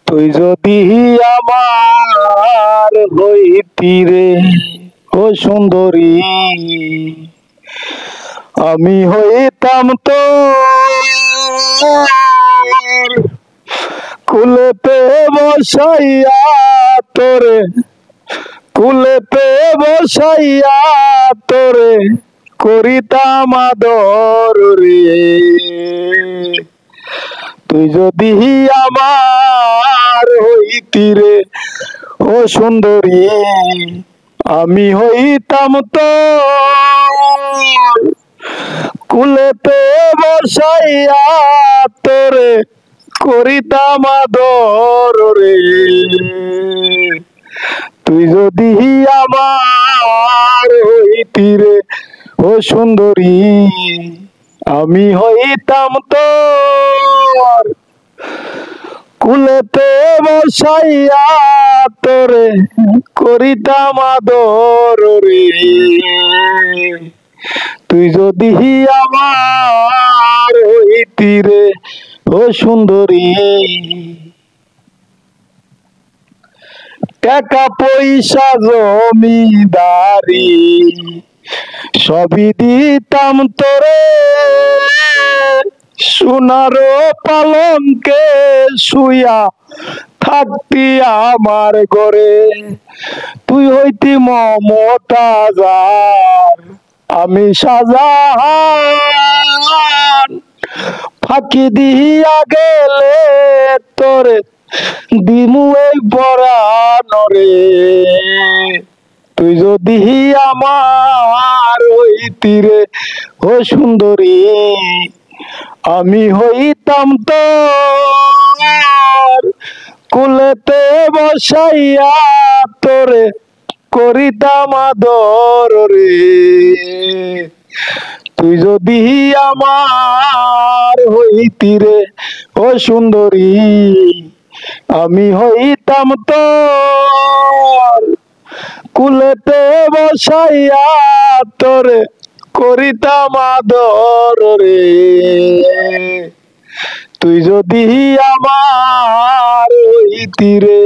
তুই যদি আমার হইতি রে ও সুন্দরী, আমি হইতাম তো কুলেতে বসাইয়া তোরে, কুলেতে বসাইয়া তোরে করিতাম আদর রে। তুই যদি আমার হইতি রে ও সুন্দরী, আমি হইতাম তো কুলেতে বসাইয়া তোরে করিতাম আদর রে। তুই যদি আমার হইতি রে ও সুন্দরী, আমি হইতাম তো কুলেতে বসাইয়া তোরে করিতাম আদর রে। তুই যদি আমার হইতি রে ও সুন্দরী, টাকা পয়সা জমিদারি সবই দিতাম তোরে, সোনার পালঙ্কে শুইয়া থাকতি আমার ঘরে। তুই হইতি মমতাজার, আমি শাহজাহান, ফাঁকি দিয়া গেলে তোরে দিমু এই পরাণ রে। তুই যদি আমার হইতি রে ও সুন্দরী, আমি হইতাম তো কুলেতে বসাইয়া তোরে করিতাম আদর রে। তুই যদি আমার হইতি রে ও সুন্দরী, আমি হইতাম তো কুলেতে বসাইয়া তোরে করিতাম আদর রে। তুই যদি আমার হইতি রে